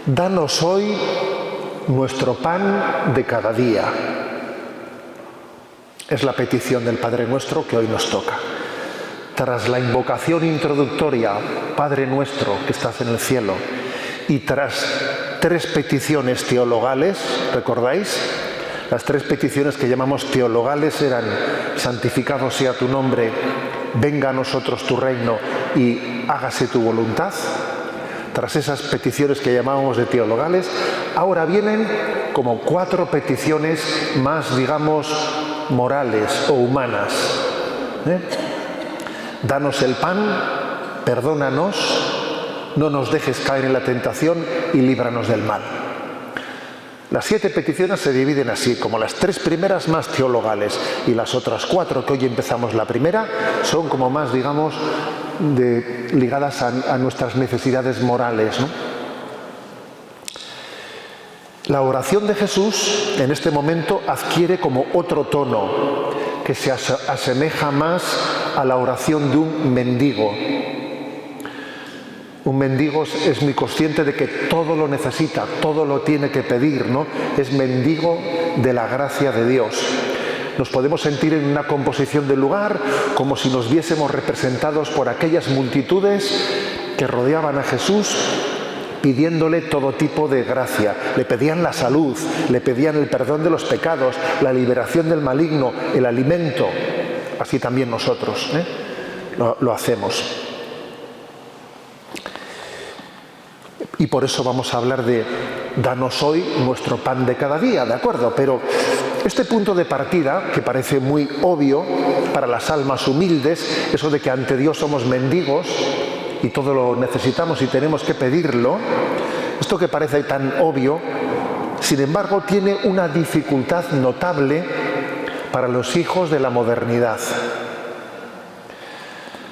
Danos hoy nuestro pan de cada día. Es la petición del Padre Nuestro que hoy nos toca. Tras la invocación introductoria, Padre Nuestro que estás en el cielo, y tras 3 peticiones teologales, ¿recordáis? Las 3 peticiones que llamamos teologales eran: santificado sea tu nombre, venga a nosotros tu reino y hágase tu voluntad. Tras esas peticiones que llamábamos de teologales, ahora vienen como 4 peticiones más, digamos, morales o humanas. Danos el pan, perdónanos, no nos dejes caer en la tentación y líbranos del mal. Las 7 peticiones se dividen así, como las 3 primeras más teologales y las otras 4 que hoy empezamos la primera son como más, digamos, ligadas a nuestras necesidades morales, ¿no? La oración de Jesús en este momento adquiere como otro tono que se asemeja más a la oración de un mendigo. Un mendigo es muy consciente de que todo lo necesita, todo lo tiene que pedir, ¿no? Es mendigo de la gracia de Dios. Nos podemos sentir en una composición del lugar como si nos viésemos representados por aquellas multitudes que rodeaban a Jesús pidiéndole todo tipo de gracia. Le pedían la salud, le pedían el perdón de los pecados, la liberación del maligno, el alimento. Así también nosotros lo hacemos. Y por eso vamos a hablar de danos hoy nuestro pan de cada día, ¿de acuerdo? Pero este punto de partida, que parece muy obvio para las almas humildes, eso de que ante Dios somos mendigos y todo lo necesitamos y tenemos que pedirlo, esto que parece tan obvio, sin embargo, tiene una dificultad notable para los hijos de la modernidad.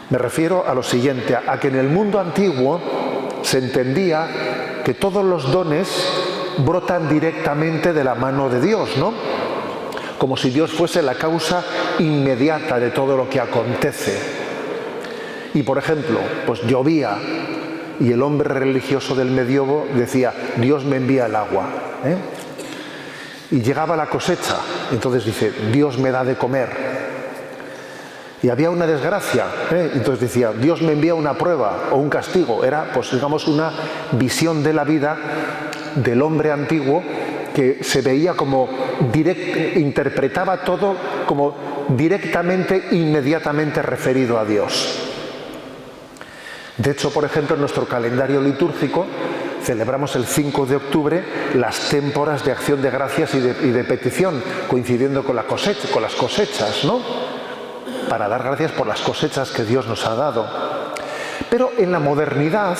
Me refiero a lo siguiente, a que en el mundo antiguo se entendía que todos los dones brotan directamente de la mano de Dios, ¿no? Como si Dios fuese la causa inmediata de todo lo que acontece. Y por ejemplo, pues llovía y el hombre religioso del medievo decía: Dios me envía el agua, Y llegaba la cosecha, entonces dice: Dios me da de comer. Y había una desgracia, entonces decía: Dios me envía una prueba o un castigo. Era, pues digamos, una visión de la vida del hombre antiguo que se veía como interpretaba todo como directamente, inmediatamente referido a Dios. De hecho, por ejemplo, en nuestro calendario litúrgico celebramos el 5 de octubre las témporas de acción de gracias y de petición, coincidiendo con las cosechas, ¿no? Para dar gracias por las cosechas que Dios nos ha dado. Pero en la modernidad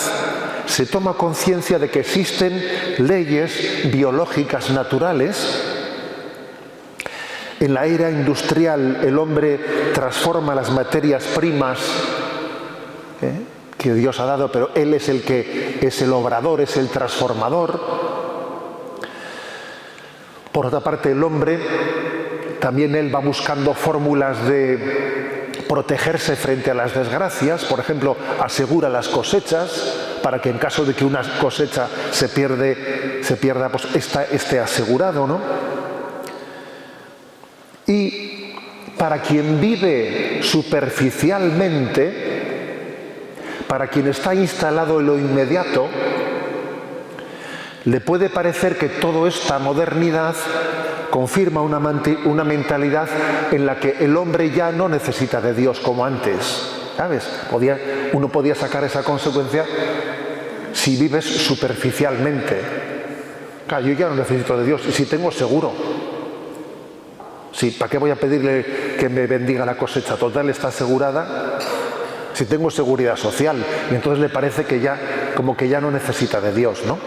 se toma conciencia de que existen leyes biológicas naturales. En la era industrial el hombre transforma las materias primas que Dios ha dado, pero Él es el que es el obrador, es el transformador. Por otra parte, el hombre también él va buscando fórmulas de protegerse frente a las desgracias. Por ejemplo, asegura las cosechas para que en caso de que una cosecha se pierda, pues esté asegurado, ¿no? Y para quien vive superficialmente, para quien está instalado en lo inmediato, le puede parecer que toda esta modernidad confirma una mentalidad en la que el hombre ya no necesita de Dios como antes, ¿sabes? Uno podía sacar esa consecuencia si vives superficialmente. Claro, yo ya no necesito de Dios, y si tengo seguro. Sí, ¿para qué voy a pedirle que me bendiga la cosecha? Total, está asegurada. Si tengo seguridad social, y entonces le parece que ya, como que ya no necesita de Dios, ¿no?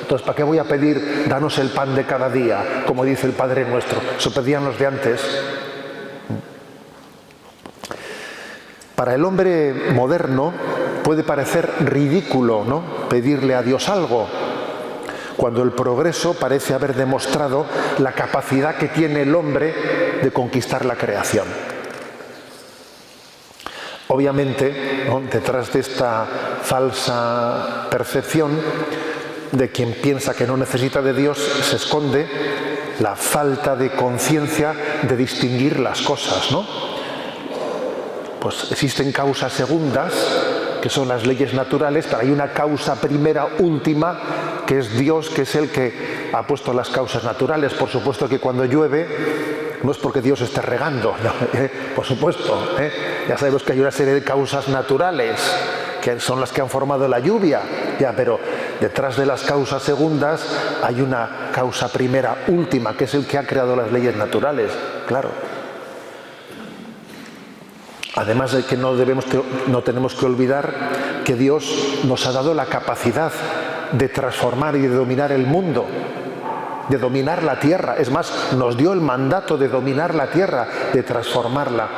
Entonces, ¿para qué voy a pedir danos el pan de cada día, como dice el Padre Nuestro? Eso pedían los de antes. Para el hombre moderno puede parecer ridículo, ¿no?, pedirle a Dios algo, cuando el progreso parece haber demostrado la capacidad que tiene el hombre de conquistar la creación. Obviamente, ¿no?, detrás de esta falsa percepción, pues hay una verdad. de quien piensa que no necesita de Dios se esconde la falta de conciencia de distinguir las cosas, ¿no? Pues existen causas segundas, que son las leyes naturales, pero hay una causa primera, última, que es Dios, que es el que ha puesto las causas naturales. Por supuesto que cuando llueve no es porque Dios esté regando, no, por supuesto, ya sabemos que hay una serie de causas naturales que son las que han formado la lluvia, ya, pero detrás de las causas segundas hay una causa primera, última, que es el que ha creado las leyes naturales, claro. Además de que no tenemos que olvidar que Dios nos ha dado la capacidad de transformar y de dominar el mundo, de dominar la tierra. Es más, nos dio el mandato de dominar la tierra, de transformarla.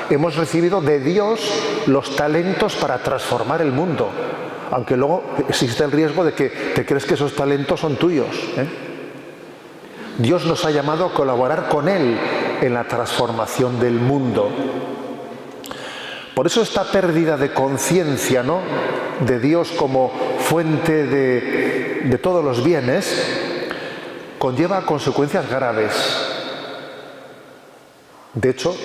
Hemos recibido de Dios los talentos para transformar el mundo, aunque luego existe el riesgo de que te crees que esos talentos son tuyos, ¿eh? Dios nos ha llamado a colaborar con Él en la transformación del mundo. Por eso esta pérdida de conciencia, ¿no?, de Dios como fuente de todos los bienes, conlleva consecuencias graves. De hecho,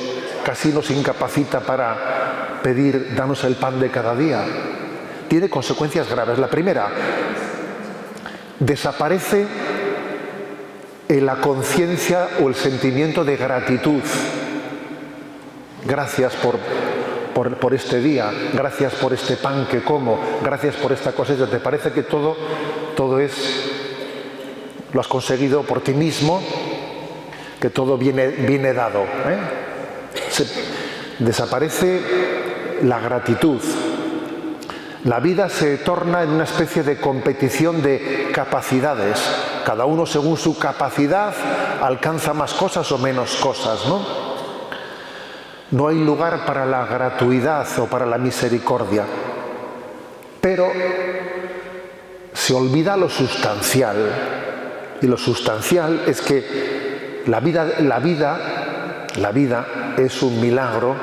casi nos incapacita para pedir, danos el pan de cada día. Tiene consecuencias graves. La primera, desaparece la conciencia o el sentimiento de gratitud. Gracias por este día, gracias por este pan que como, gracias por esta cosecha. ¿Te parece que todo lo has conseguido por ti mismo? Que todo viene dado, ¿eh? Desaparece la gratitud. La vida se torna en una especie de competición de capacidades. Cada uno, según su capacidad, alcanza más cosas o menos cosas, ¿no? No hay lugar para la gratuidad o para la misericordia. Pero se olvida lo sustancial. Y lo sustancial es que la vida es un milagro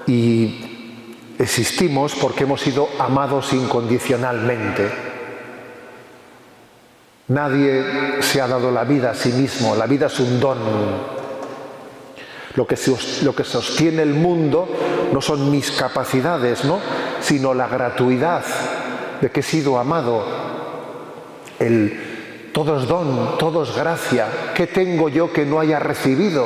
y existimos porque hemos sido amados incondicionalmente. Nadie se ha dado la vida a sí mismo, la vida es un don. Lo que sostiene el mundo no son mis capacidades, ¿no?, sino la gratuidad de que he sido amado. Todo es don, todo es gracia. ¿Qué tengo yo que no haya recibido?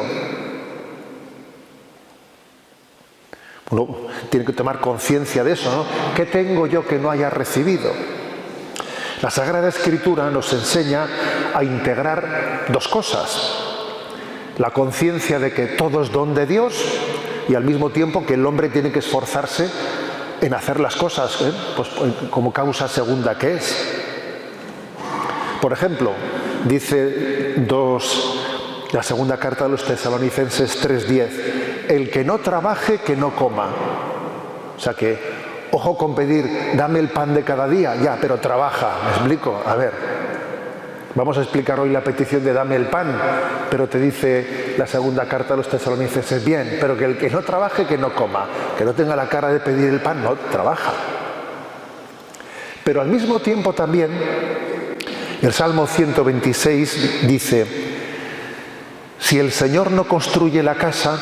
Uno tiene que tomar conciencia de eso, ¿no? ¿Qué tengo yo que no haya recibido? La Sagrada Escritura nos enseña a integrar dos cosas. La conciencia de que todo es don de Dios y al mismo tiempo que el hombre tiene que esforzarse en hacer las cosas, pues como causa segunda que es. Por ejemplo, dice la segunda carta de los Tesalonicenses 3:10, el que no trabaje, que no coma. O sea que, ojo con pedir, dame el pan de cada día, ya, pero trabaja, ¿me explico? A ver, vamos a explicar hoy la petición de dame el pan, pero te dice la segunda carta de los Tesalonicenses, bien, pero que el que no trabaje, que no coma, que no tenga la cara de pedir el pan, no, trabaja. Pero al mismo tiempo también, el Salmo 126 dice, si el Señor no construye la casa,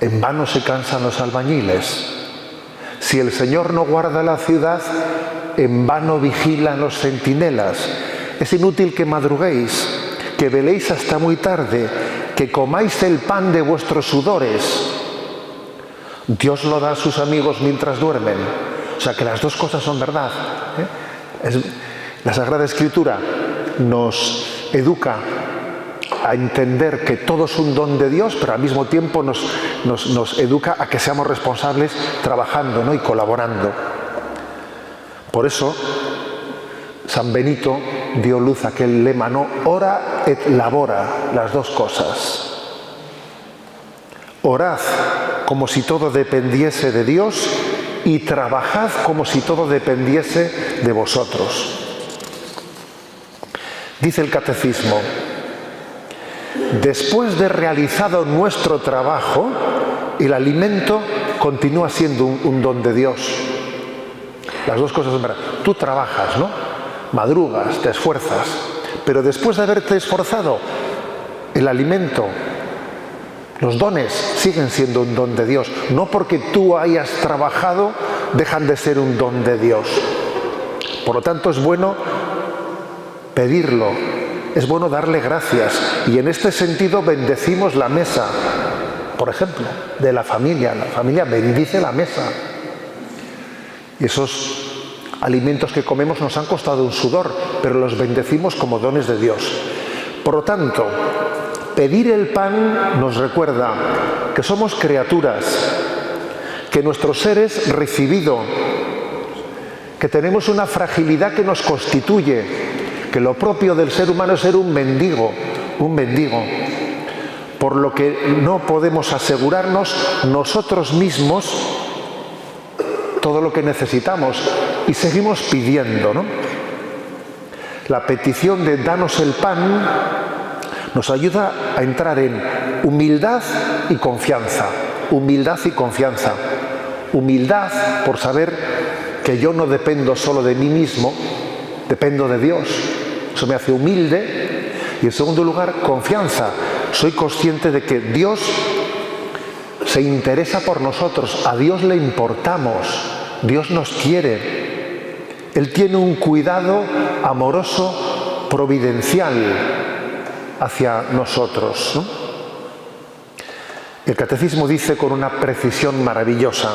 en vano se cansan los albañiles. Si el Señor no guarda la ciudad, en vano vigilan los centinelas. Es inútil que madruguéis, que veléis hasta muy tarde, que comáis el pan de vuestros sudores. Dios lo da a sus amigos mientras duermen. O sea que las dos cosas son verdad, ¿eh? La Sagrada Escritura nos educa a entender que todo es un don de Dios, pero al mismo tiempo nos educa a que seamos responsables trabajando, ¿no?, y colaborando. Por eso San Benito dio luz a aquel lema, ¿no?, ora et labora, las dos cosas. Orad como si todo dependiese de Dios y trabajad como si todo dependiese de vosotros. Dice el Catecismo, después de realizado nuestro trabajo, el alimento continúa siendo un don de Dios. Las dos cosas son verdad. Tú trabajas, ¿no? madrugas, te esfuerzas, pero después de haberte esforzado, el alimento, los dones siguen siendo un don de Dios. No porque tú hayas trabajado, dejan de ser un don de Dios. Por lo tanto, es bueno pedirlo, es bueno darle gracias. Y en este sentido bendecimos la mesa, por ejemplo, de la familia. La familia bendice la mesa. Y esos alimentos que comemos nos han costado un sudor, pero los bendecimos como dones de Dios. Por lo tanto, pedir el pan nos recuerda que somos criaturas, que nuestro ser es recibido, que tenemos una fragilidad que nos constituye, que lo propio del ser humano es ser un mendigo, por lo que no podemos asegurarnos nosotros mismos todo lo que necesitamos y seguimos pidiendo, ¿no? La petición de danos el pan nos ayuda a entrar en humildad y confianza. Humildad y confianza. Humildad por saber que yo no dependo solo de mí mismo, dependo de Dios. Eso me hace humilde. Y en segundo lugar, confianza. Soy consciente de que Dios se interesa por nosotros. A Dios le importamos. Dios nos quiere. Él tiene un cuidado amoroso, providencial hacia nosotros, ¿no? El Catecismo dice con una precisión maravillosa: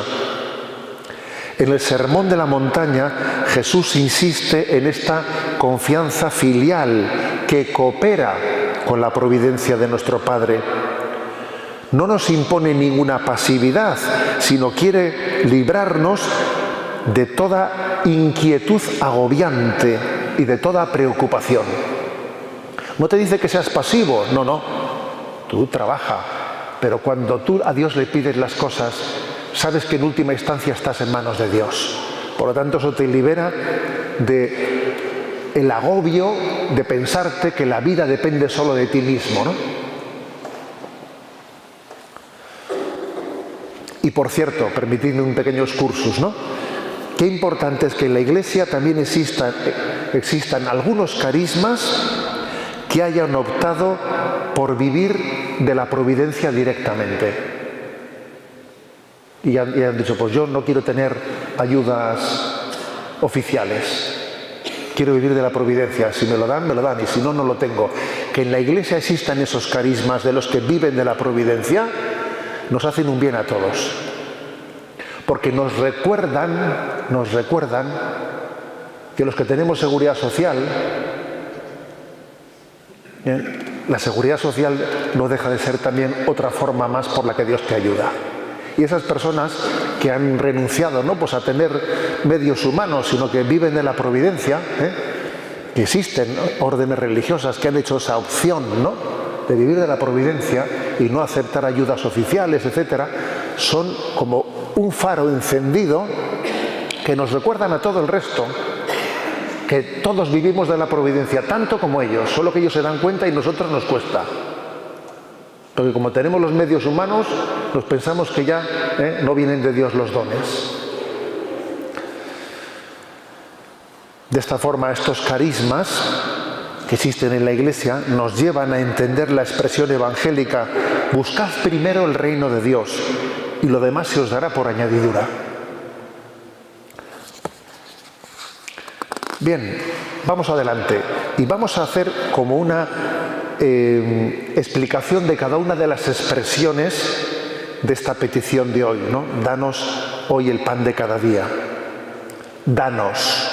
en el Sermón de la Montaña, Jesús insiste en esta confianza filial que coopera con la providencia de nuestro Padre. No nos impone ninguna pasividad, sino quiere librarnos de toda inquietud agobiante y de toda preocupación. No te dice que seas pasivo, no. Tú trabaja, pero cuando tú a Dios le pides las cosas, sabes que en última instancia estás en manos de Dios. Por lo tanto, eso te libera de el agobio de pensarte que la vida depende solo de ti mismo, ¿no? Y por cierto, permitidme un pequeño excursus, ¿no? Qué importante es que en la Iglesia también existan algunos carismas que hayan optado por vivir de la providencia directamente. Y han dicho, pues yo no quiero tener ayudas oficiales. Quiero vivir de la providencia. Si me lo dan, y si no, no lo tengo. Que en la Iglesia existan esos carismas de los que viven de la providencia, nos hacen un bien a todos. Porque nos recuerdan que los que tenemos seguridad social, la seguridad social no deja de ser también otra forma más por la que Dios te ayuda. Y esas personas que han renunciado, no pues a tener medios humanos, sino que viven de la providencia, que existen, ¿no?, órdenes religiosas que han hecho esa opción, ¿no?, de vivir de la providencia y no aceptar ayudas oficiales, etcétera, son como un faro encendido que nos recuerdan a todo el resto que todos vivimos de la providencia, tanto como ellos, solo que ellos se dan cuenta y nosotros nos cuesta. Porque como tenemos los medios humanos, nos pensamos que ya no vienen de Dios los dones. De esta forma, estos carismas que existen en la Iglesia nos llevan a entender la expresión evangélica: buscad primero el reino de Dios y lo demás se os dará por añadidura. Bien, vamos adelante y vamos a hacer como una explicación de cada una de las expresiones de esta petición de hoy, ¿no? Danos hoy el pan de cada día. Danos.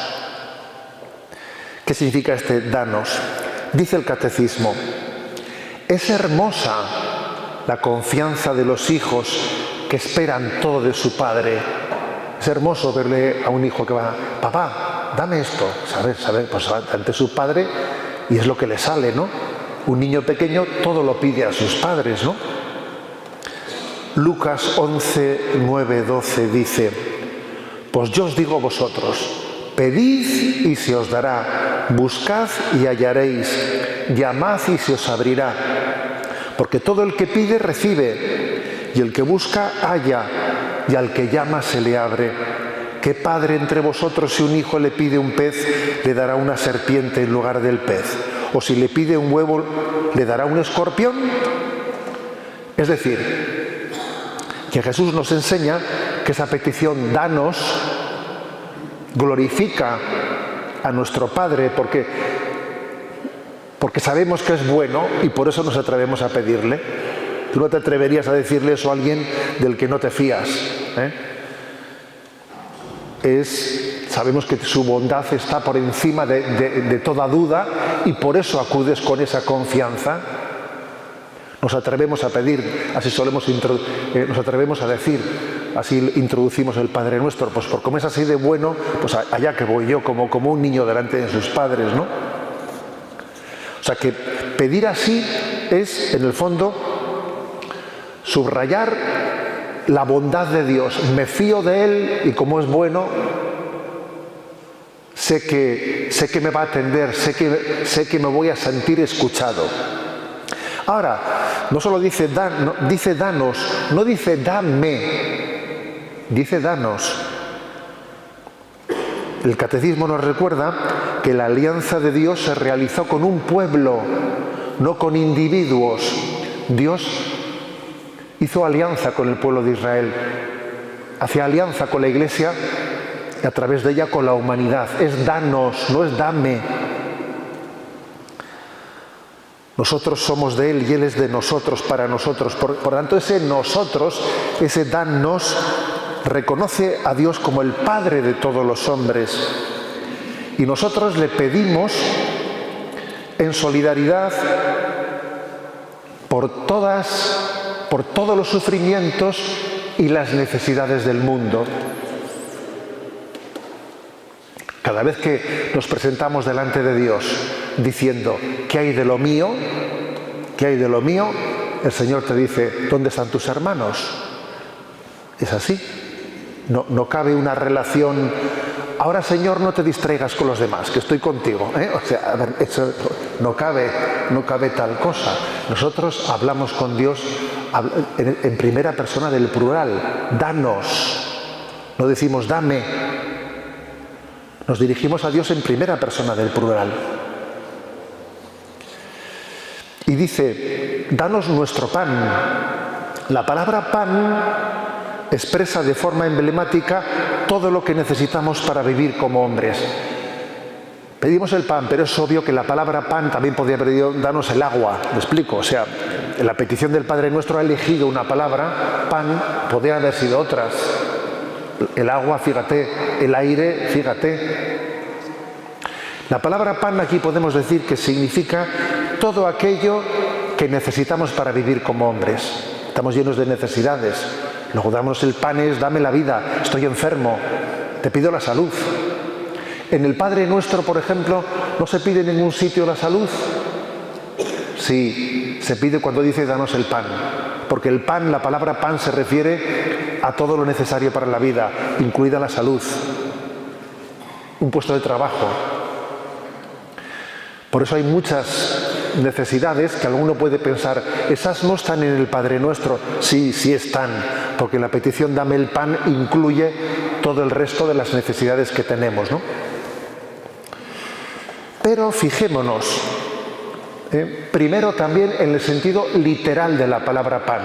¿Qué significa este danos? Dice el Catecismo: es hermosa la confianza de los hijos que esperan todo de su padre. Es hermoso verle a un hijo que va: papá, dame esto, ¿sabes? Pues ante su padre, y es lo que le sale, ¿no? Un niño pequeño todo lo pide a sus padres, ¿no? Lucas 11, 9, 12 dice: pues yo os digo a vosotros, pedid y se os dará, buscad y hallaréis, llamad y se os abrirá, porque todo el que pide recibe, y el que busca halla, y al que llama se le abre. ¿qué padre entre vosotros, si un hijo le pide un pez, le dará una serpiente en lugar del pez? ¿O si le pide un huevo, le dará un escorpión? Es decir, que Jesús nos enseña que esa petición, danos, glorifica a nuestro Padre, porque sabemos que es bueno y por eso nos atrevemos a pedirle. Tú no te atreverías a decirle eso a alguien del que no te fías, Sabemos que su bondad está por encima de toda duda y por eso acudes con esa confianza. Nos atrevemos a pedir, nos atrevemos a decir, así introducimos el Padre Nuestro, pues por como es así de bueno, pues allá que voy yo, como un niño delante de sus padres, ¿no? O sea que pedir así es, en el fondo, subrayar la bondad de Dios. Me fío de Él y como es bueno, sé que me va a atender, sé que me voy a sentir escuchado. Ahora, no solo dice danos, no dice dame, dice danos. El catecismo nos recuerda que la alianza de Dios se realizó con un pueblo, no con individuos. Dios hizo alianza con el pueblo de Israel, hacía alianza con la Iglesia y a través de ella con la humanidad. Es danos, no es dame. Nosotros somos de Él y Él es de nosotros, para nosotros. Por tanto, ese nosotros, ese danos, reconoce a Dios como el Padre de todos los hombres. Y nosotros le pedimos en solidaridad por todos los sufrimientos y las necesidades del mundo. Cada vez que nos presentamos delante de Dios diciendo, ¿qué hay de lo mío? ¿Qué hay de lo mío? El Señor te dice, ¿dónde están tus hermanos? Es así. No cabe una relación, ahora Señor no te distraigas con los demás, que estoy contigo. O sea, a ver, eso no cabe tal cosa. Nosotros hablamos con Dios en primera persona del plural, danos. No decimos dame. Nos dirigimos a Dios en primera persona del plural. Y dice, danos nuestro pan. La palabra pan expresa de forma emblemática todo lo que necesitamos para vivir como hombres. Pedimos el pan, pero es obvio que la palabra pan también podría haber dicho, danos el agua. ¿Me explico? O sea, la petición del Padre Nuestro ha elegido una palabra, pan, podría haber sido otras. El agua, fíjate, el aire, fíjate. La palabra pan aquí podemos decir que significa todo aquello que necesitamos para vivir como hombres. Estamos llenos de necesidades. Luego damos el pan es dame la vida, estoy enfermo, te pido la salud. En el Padre Nuestro, por ejemplo, no se pide en ningún sitio la salud. Sí, se pide cuando dice danos el pan. Porque el pan, la palabra pan se refiere a todo lo necesario para la vida, incluida la salud, un puesto de trabajo. Por eso hay muchas necesidades que alguno puede pensar, esas no están en el Padre Nuestro. Sí, sí están, porque la petición dame el pan incluye todo el resto de las necesidades que tenemos, ¿no? Pero fijémonos, primero también en el sentido literal de la palabra pan,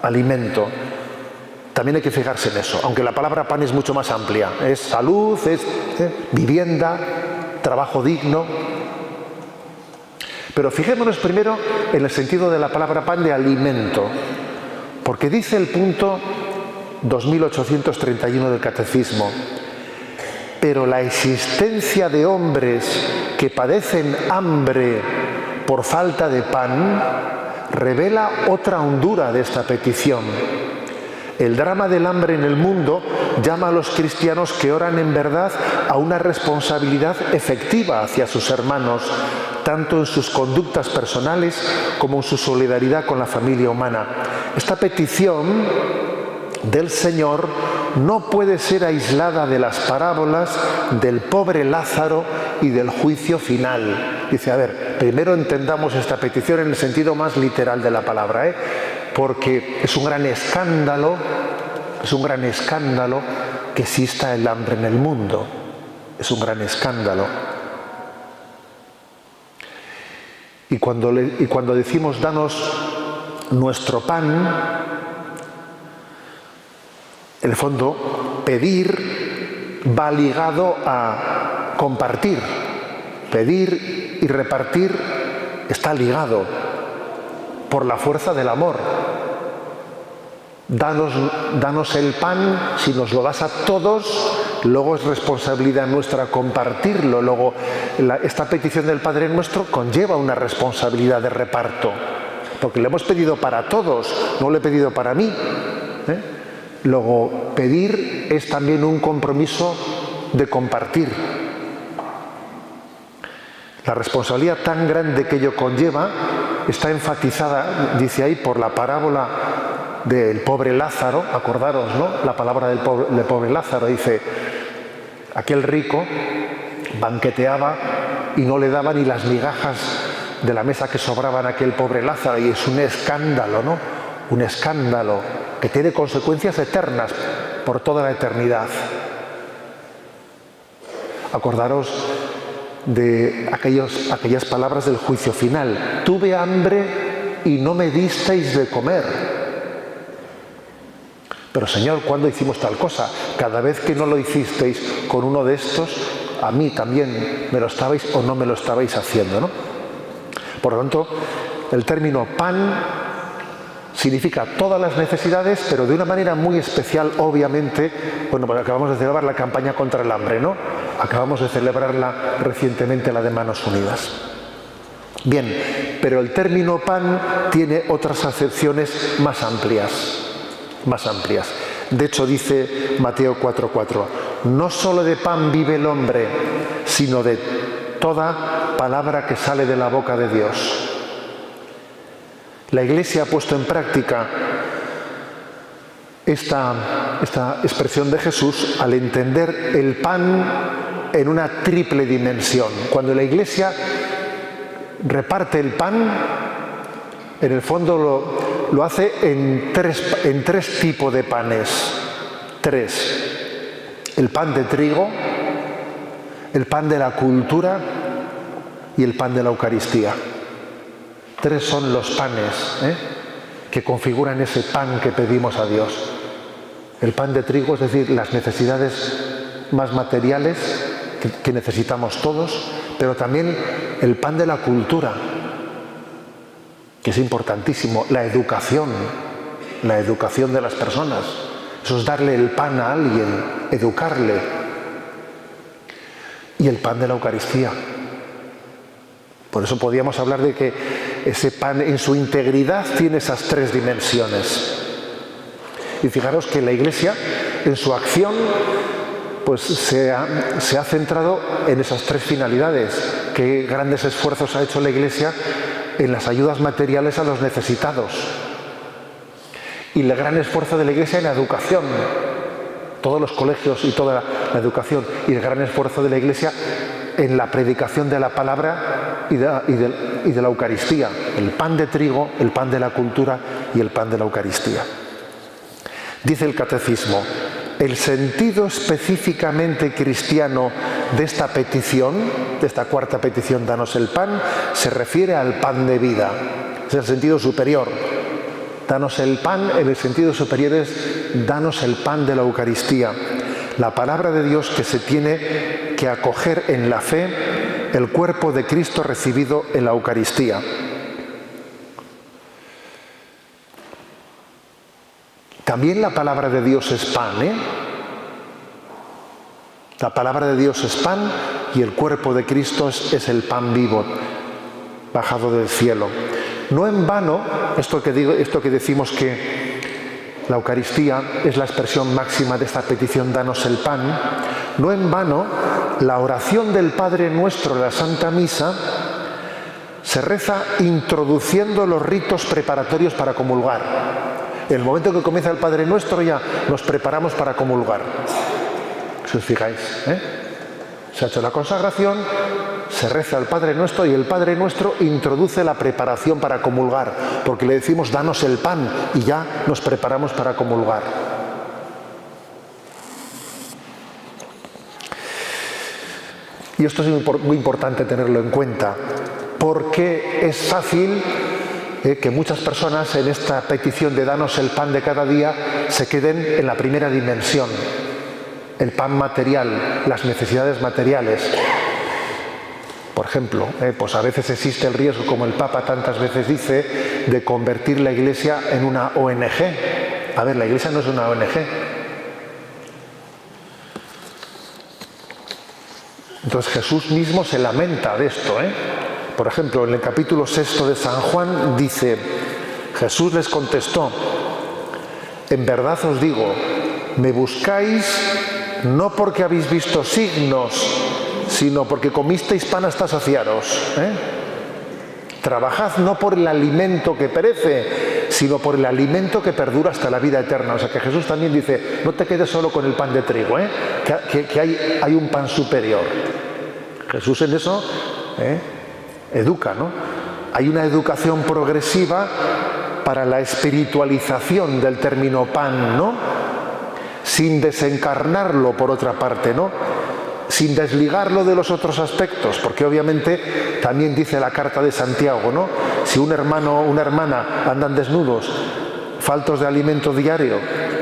alimento. También hay que fijarse en eso, aunque la palabra pan es mucho más amplia. Es salud, es vivienda, trabajo digno. Pero fijémonos primero en el sentido de la palabra pan de alimento, porque dice el punto 2831 del Catecismo, pero la existencia de hombres que padecen hambre por falta de pan revela otra hondura de esta petición. El drama del hambre en el mundo llama a los cristianos que oran en verdad a una responsabilidad efectiva hacia sus hermanos, tanto en sus conductas personales como en su solidaridad con la familia humana. Esta petición del Señor no puede ser aislada de las parábolas del pobre Lázaro y del juicio final. Dice, a ver, primero entendamos esta petición en el sentido más literal de la palabra, porque es un gran escándalo que exista el hambre en el mundo. Es un gran escándalo. Y cuando decimos danos nuestro pan, en el fondo, pedir va ligado a compartir. Pedir y repartir está ligado por la fuerza del amor. Danos el pan, si nos lo das a todos, luego es responsabilidad nuestra compartirlo. Luego, esta petición del Padre Nuestro conlleva una responsabilidad de reparto, porque le hemos pedido para todos, no lo he pedido para mí. Luego, pedir es también un compromiso de compartir. La responsabilidad tan grande que ello conlleva está enfatizada, dice ahí, por la parábola del pobre Lázaro. Acordaros, ¿no? La palabra del pobre Lázaro dice: aquel rico banqueteaba y no le daba ni las migajas de la mesa que sobraban a aquel pobre Lázaro, y es un escándalo, ¿no? Un escándalo que tiene consecuencias eternas por toda la eternidad. Acordaros de aquellas palabras del juicio final: tuve hambre y no me disteis de comer. Pero Señor, ¿cuándo hicimos tal cosa? Cada vez que no lo hicisteis con uno de estos, a mí también me lo estabais o no me lo estabais haciendo, ¿no? Por lo tanto, el término pan significa todas las necesidades, pero de una manera muy especial, obviamente. Bueno, pues acabamos de celebrar la campaña contra el hambre, ¿no? Acabamos de celebrarla recientemente, la de Manos Unidas. Bien, pero el término pan tiene otras acepciones más amplias. De hecho, dice Mateo 4:4, no solo de pan vive el hombre, sino de toda palabra que sale de la boca de Dios. La Iglesia ha puesto en práctica esta expresión de Jesús al entender el pan en una triple dimensión. Cuando la Iglesia reparte el pan, en el fondo lo hace en tres tipos de panes. Tres: el pan de trigo, el pan de la cultura y el pan de la Eucaristía. Tres son los panes que configuran ese pan que pedimos a Dios. El pan de trigo, es decir, las necesidades más materiales que necesitamos todos, pero también el pan de la cultura, que es importantísimo, la educación de las personas. Eso es darle el pan a alguien, educarle. Y el pan de la Eucaristía. Por eso podríamos hablar de que ese pan en su integridad tiene esas tres dimensiones. Y fijaros que la Iglesia, en su acción, pues se ha centrado en esas tres finalidades. Qué grandes esfuerzos ha hecho la Iglesia en las ayudas materiales a los necesitados. Y el gran esfuerzo de la Iglesia en la educación. Todos los colegios y toda la educación. Y el gran esfuerzo de la Iglesia en la predicación de la palabra y de la Eucaristía. El pan de trigo, el pan de la cultura y el pan de la Eucaristía. Dice el Catecismo: el sentido específicamente cristiano de esta petición, de esta cuarta petición, danos el pan, se refiere al pan de vida. Es el sentido superior. Danos el pan, en el sentido superior es danos el pan de la Eucaristía. La palabra de Dios que se tiene que acoger en la fe, el cuerpo de Cristo recibido en la Eucaristía. También la palabra de Dios es pan, La palabra de Dios es pan y el cuerpo de Cristo es el pan vivo, bajado del cielo. No en vano, esto que decimos que la Eucaristía es la expresión máxima de esta petición, danos el pan, no en vano la oración del Padre Nuestro en la Santa Misa se reza introduciendo los ritos preparatorios para comulgar. En el momento que comienza el Padre Nuestro ya nos preparamos para comulgar. Si os fijáis, se ha hecho la consagración, se reza el Padre Nuestro y el Padre Nuestro introduce la preparación para comulgar, porque le decimos danos el pan y ya nos preparamos para comulgar. Y esto es muy importante tenerlo en cuenta, porque es fácil que muchas personas en esta petición de danos el pan de cada día se queden en la primera dimensión, el pan material, las necesidades materiales. Por ejemplo, pues a veces existe el riesgo, como el Papa tantas veces dice, de convertir la Iglesia en una ONG. A ver, la Iglesia no es una ONG. Entonces Jesús mismo se lamenta de esto, Por ejemplo, en el capítulo 6 de San Juan dice, Jesús les contestó, en verdad os digo, me buscáis no porque habéis visto signos, sino porque comisteis pan hasta saciaros. Trabajad no por el alimento que perece, sino por el alimento que perdura hasta la vida eterna. O sea que Jesús también dice, no te quedes solo con el pan de trigo, que hay un pan superior. Jesús en eso educa, ¿no? Hay una educación progresiva para la espiritualización del término pan, ¿no? Sin desencarnarlo, por otra parte, ¿no? Sin desligarlo de los otros aspectos, porque obviamente también dice la carta de Santiago, ¿no? Si un hermano o una hermana andan desnudos, faltos de alimento diario,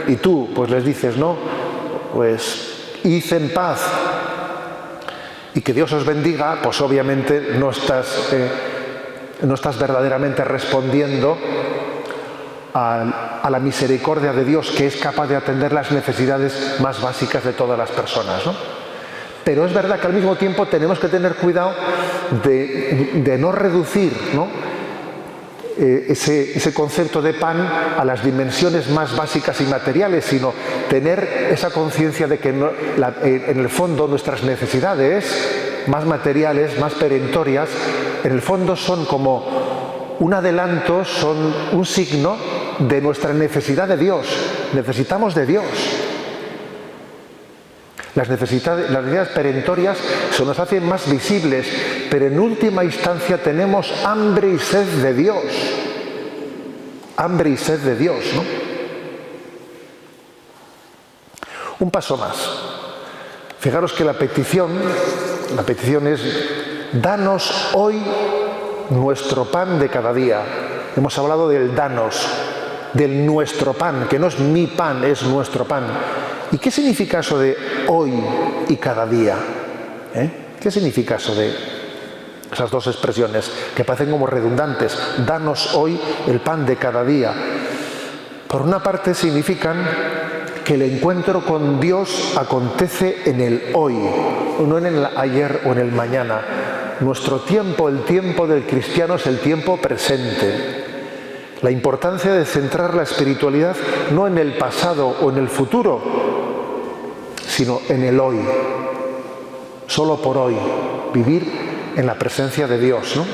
y tú pues les dices, no, pues id en paz y que Dios os bendiga, pues obviamente no estás verdaderamente respondiendo a la misericordia de Dios, que es capaz de atender las necesidades más básicas de todas las personas, ¿no? Pero es verdad que al mismo tiempo tenemos que tener cuidado de no reducir, ¿no? Ese concepto de pan a las dimensiones más básicas y materiales, sino tener esa conciencia de que en el fondo nuestras necesidades más materiales, más perentorias, en el fondo son como un adelanto, son un signo de nuestra necesidad de Dios. Necesitamos de Dios. Las necesidades perentorias se nos hacen más visibles, pero en última instancia tenemos hambre y sed de Dios. Hambre y sed de Dios, ¿no? Un paso más. Fijaros que la petición es, danos hoy nuestro pan de cada día. Hemos hablado del danos, del nuestro pan, que no es mi pan, es nuestro pan. ¿Y qué significa eso de hoy y cada día? ¿Qué significa eso de esas dos expresiones que parecen como redundantes? Danos hoy el pan de cada día. Por una parte significan que el encuentro con Dios acontece en el hoy, no en el ayer o en el mañana. Nuestro tiempo, el tiempo del cristiano, es el tiempo presente. La importancia de centrar la espiritualidad no en el pasado o en el futuro, sino en el hoy, solo por hoy, vivir en la presencia de Dios, ¿no?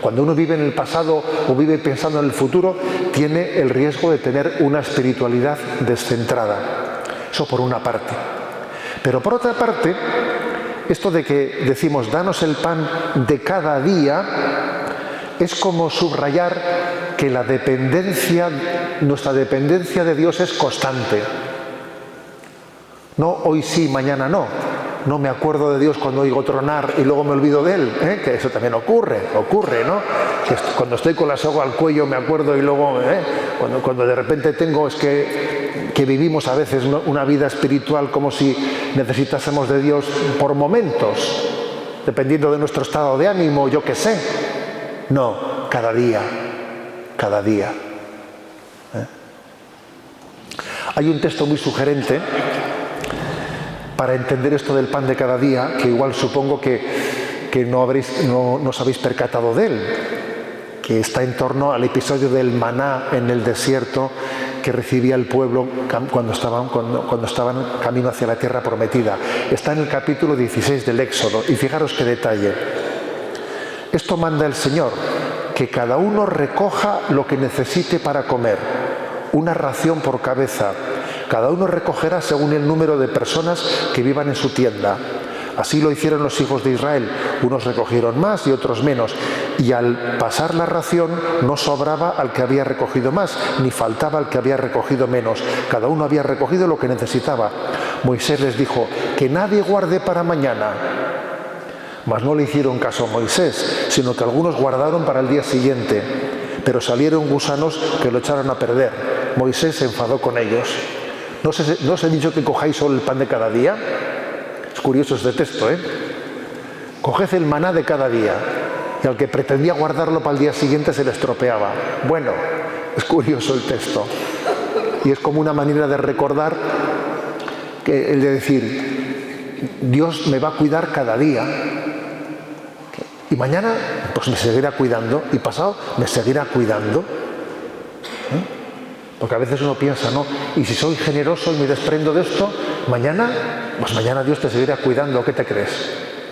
Cuando uno vive en el pasado o vive pensando en el futuro, tiene el riesgo de tener una espiritualidad descentrada. Eso por una parte. Pero por otra parte, esto de que decimos, danos el pan de cada día, es como subrayar que nuestra dependencia de Dios es constante. No hoy sí, mañana no. No me acuerdo de Dios cuando oigo tronar y luego me olvido de Él, que eso también ocurre, ¿no? Que cuando estoy con la soga al cuello me acuerdo y luego, cuando de repente es que vivimos a veces una vida espiritual como si necesitásemos de Dios por momentos, dependiendo de nuestro estado de ánimo, yo qué sé. No, cada día. Hay un texto muy sugerente para entender esto del pan de cada día, que igual supongo que no os habéis percatado de él, que está en torno al episodio del maná en el desierto que recibía el pueblo cuando estaban camino hacia la tierra prometida. Está en el capítulo 16 del Éxodo, y fijaros qué detalle. Esto manda el Señor, que cada uno recoja lo que necesite para comer, una ración por cabeza. Cada uno recogerá según el número de personas que vivan en su tienda. Así lo hicieron los hijos de Israel. Unos recogieron más y otros menos. Y al pasar la ración no sobraba al que había recogido más, ni faltaba al que había recogido menos. Cada uno había recogido lo que necesitaba. Moisés les dijo, que nadie guarde para mañana Mas no le hicieron caso a Moisés, sino que algunos guardaron para el día siguiente. Pero salieron gusanos que lo echaron a perder. Moisés se enfadó con ellos. ¿No os he dicho que cojáis solo el pan de cada día? Es curioso este texto, ¿eh? Coged el maná de cada día. Y al que pretendía guardarlo para el día siguiente se le estropeaba. Bueno, es curioso el texto. Y es como una manera de recordar, el de decir, Dios me va a cuidar cada día. Y mañana, pues me seguirá cuidando. Y pasado, me seguirá cuidando. Porque a veces uno piensa, ¿no? Y si soy generoso y me desprendo de esto, mañana, pues mañana Dios te seguirá cuidando. ¿Qué te crees?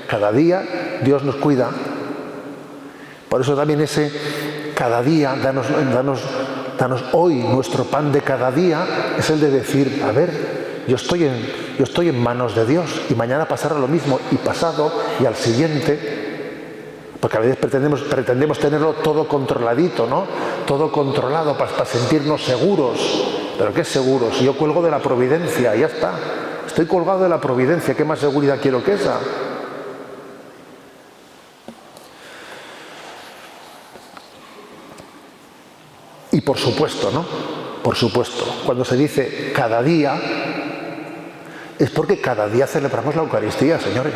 Cada día Dios nos cuida. Por eso también ese cada día, danos hoy nuestro pan de cada día, es el de decir, a ver, yo estoy en manos de Dios y mañana pasará lo mismo y pasado y al siguiente, porque a veces pretendemos tenerlo todo controladito, ¿no? Todo controlado para sentirnos seguros. ¿Pero qué seguros? Yo cuelgo de la providencia, ya está. Estoy colgado de la providencia, ¿qué más seguridad quiero que esa? Y por supuesto, ¿no? Por supuesto, cuando se dice cada día, es porque cada día celebramos la Eucaristía, señores.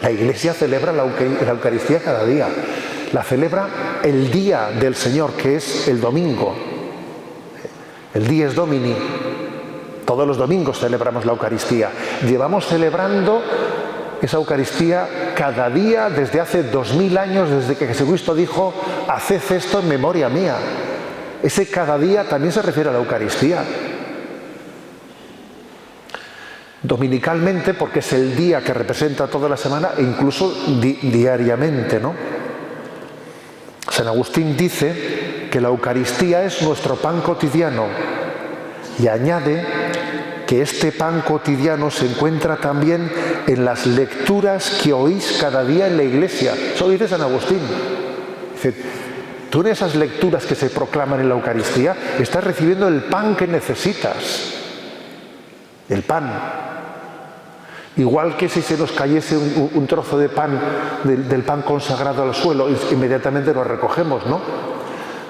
La Iglesia celebra la Eucaristía cada día. La celebra el día del Señor, que es el domingo. El Dies Domini. Todos los domingos celebramos la Eucaristía. Llevamos celebrando esa Eucaristía cada día desde hace 2000 años, desde que Jesucristo dijo, haced esto en memoria mía. Ese cada día también se refiere a la Eucaristía. Dominicalmente, porque es el día que representa toda la semana, e incluso diariamente, ¿no? San Agustín dice que la Eucaristía es nuestro pan cotidiano y añade que este pan cotidiano se encuentra también en las lecturas que oís cada día en la Iglesia. Eso dice San Agustín. Dice, tú en esas lecturas que se proclaman en la Eucaristía estás recibiendo el pan que necesitas. El pan. Igual que si se nos cayese un trozo de pan, del pan consagrado al suelo, inmediatamente lo recogemos, ¿no?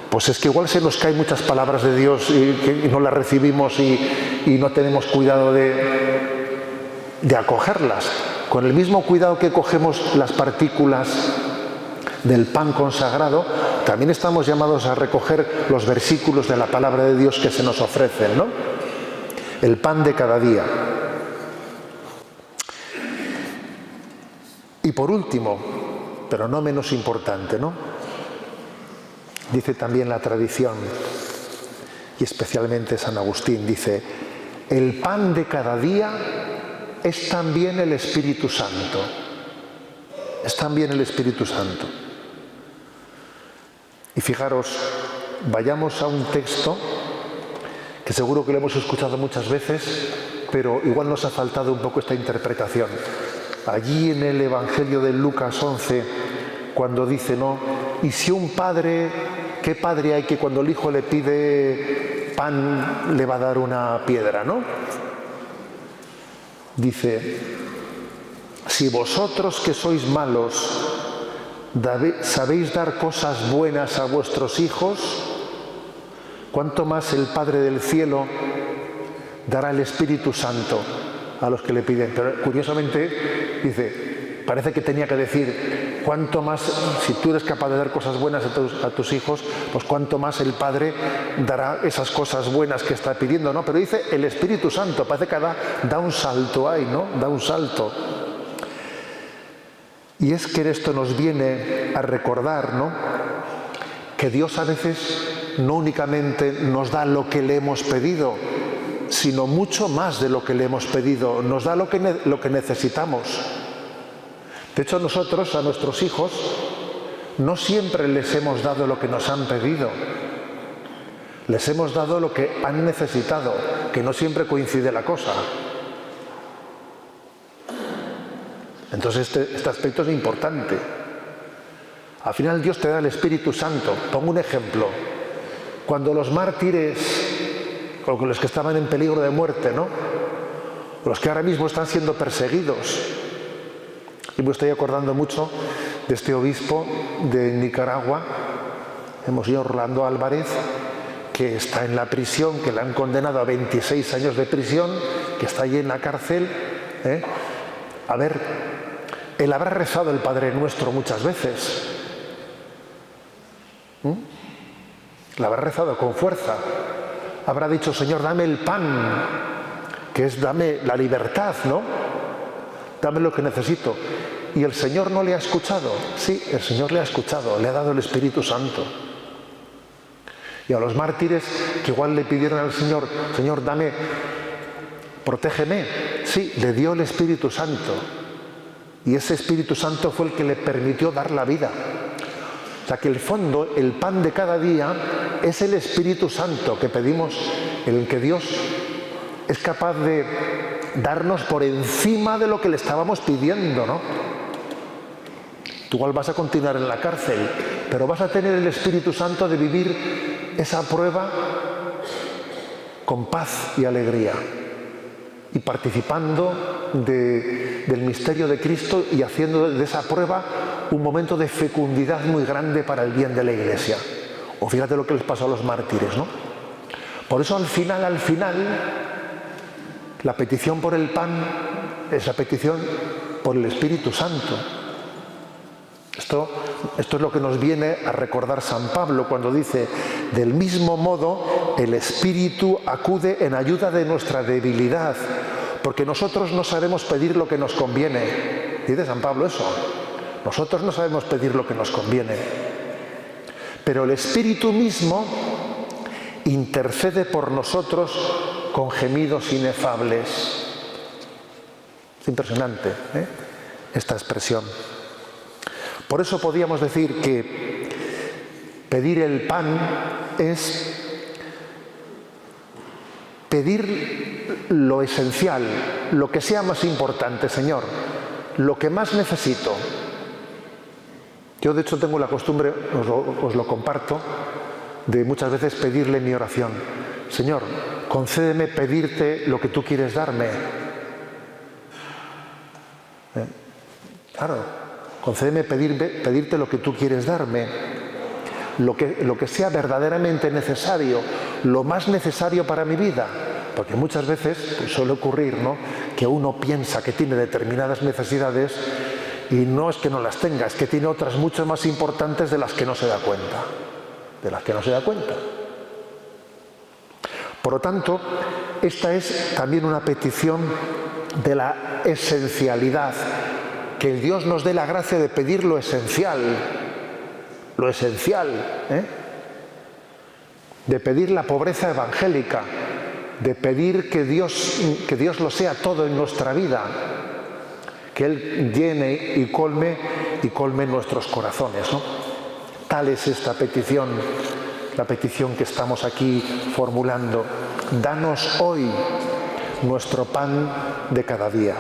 Pues es que igual se nos caen muchas palabras de Dios y no las recibimos y no tenemos cuidado de acogerlas. Con el mismo cuidado que cogemos las partículas del pan consagrado, también estamos llamados a recoger los versículos de la palabra de Dios que se nos ofrecen, ¿no? El pan de cada día. Y por último, pero no menos importante, ¿no? Dice también la tradición, y especialmente San Agustín, dice, el pan de cada día es también el Espíritu Santo. Es también el Espíritu Santo. Y fijaros, vayamos a un texto que seguro que lo hemos escuchado muchas veces, pero igual nos ha faltado un poco esta interpretación. Allí en el Evangelio de Lucas 11, cuando dice, ¿no? Y si un padre, ¿qué padre hay que cuando el hijo le pide pan le va a dar una piedra, ¿no? Dice, si vosotros que sois malos sabéis dar cosas buenas a vuestros hijos, ¿cuánto más el Padre del Cielo dará el Espíritu Santo a los que le piden? Pero curiosamente dice, parece que tenía que decir, cuánto más, si tú eres capaz de dar cosas buenas a tus hijos, pues cuánto más el Padre dará esas cosas buenas que está pidiendo, ¿no? Pero dice el Espíritu Santo, parece que da un salto ahí, ¿no? Da un salto. Y es que esto nos viene a recordar, ¿no? Que Dios a veces no únicamente nos da lo que le hemos pedido, sino mucho más de lo que le hemos pedido. Nos da lo que necesitamos. De hecho, nosotros a nuestros hijos no siempre les hemos dado lo que nos han pedido. Les hemos dado lo que han necesitado, que no siempre coincide la cosa. Entonces este aspecto es importante. Al final Dios te da el Espíritu Santo. Pongo un ejemplo. Cuando los mártires, o los que estaban en peligro de muerte, ¿no? Los que ahora mismo están siendo perseguidos, Y me estoy acordando mucho de este obispo de Nicaragua, Monseñor Orlando Álvarez, que está en la prisión, que le han condenado a 26 años de prisión, que está allí en la cárcel. A ver, él habrá rezado el Padre Nuestro muchas veces. La habrá rezado con fuerza. Habrá dicho: Señor, dame el pan, que es dame la libertad, ¿no? Dame lo que necesito. ¿Y el Señor no le ha escuchado? Sí, el Señor le ha escuchado, le ha dado el Espíritu Santo. Y a los mártires que igual le pidieron al Señor: Señor, dame, protégeme. Sí, le dio el Espíritu Santo. Y ese Espíritu Santo fue el que le permitió dar la vida. O sea que el fondo, el pan de cada día, es el Espíritu Santo que pedimos, en el que Dios es capaz de darnos por encima de lo que le estábamos pidiendo, ¿no? Tú igual vas a continuar en la cárcel, pero vas a tener el Espíritu Santo de vivir esa prueba con paz y alegría, y participando del misterio de Cristo y haciendo de esa prueba un momento de fecundidad muy grande para el bien de la Iglesia. O fíjate lo que les pasó a los mártires, ¿no? Por eso al final, la petición por el pan es la petición por el Espíritu Santo. Esto es lo que nos viene a recordar San Pablo cuando dice: del mismo modo el Espíritu acude en ayuda de nuestra debilidad, porque nosotros no sabemos pedir lo que nos conviene. Dice San Pablo eso. Nosotros no sabemos pedir lo que nos conviene, pero el Espíritu mismo intercede por nosotros con gemidos inefables. Es impresionante, esta expresión. Por eso podíamos decir que pedir el pan es pedir lo esencial, lo que sea más importante, Señor, lo que más necesito. Yo de hecho tengo la costumbre, os lo comparto, de muchas veces pedirle en mi oración: Señor, concédeme pedirte lo que tú quieres darme. Claro, concédeme pedirte lo que tú quieres darme, lo que sea verdaderamente necesario, lo más necesario para mi vida. Porque muchas veces pues, suele ocurrir, ¿no?, que uno piensa que tiene determinadas necesidades y no es que no las tenga, es que tiene otras mucho más importantes de las que no se da cuenta. Por lo tanto, esta es también una petición de la esencialidad, que el Dios nos dé la gracia de pedir lo esencial, de pedir la pobreza evangélica, de pedir que Dios lo sea todo en nuestra vida, que Él llene y colme nuestros corazones, ¿no? Tal es esta petición, la petición que estamos aquí formulando: danos hoy nuestro pan de cada día.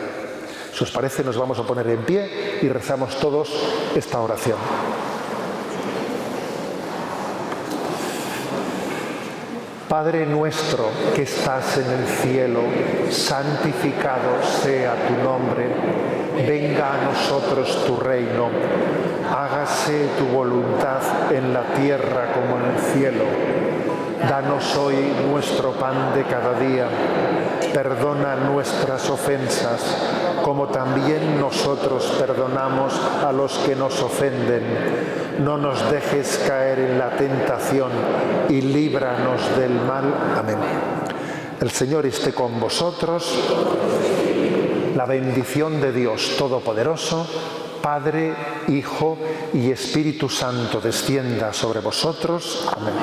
Si os parece, nos vamos a poner en pie y rezamos todos esta oración. Padre nuestro que estás en el cielo, santificado sea tu nombre. Venga a nosotros tu reino. Hágase tu voluntad en la tierra como en el cielo. Danos hoy nuestro pan de cada día. Perdona nuestras ofensas, como también nosotros perdonamos a los que nos ofenden. No nos dejes caer en la tentación y líbranos del mal. Amén. El Señor esté con vosotros. La bendición de Dios Todopoderoso, Padre, Hijo y Espíritu Santo, descienda sobre vosotros. Amén.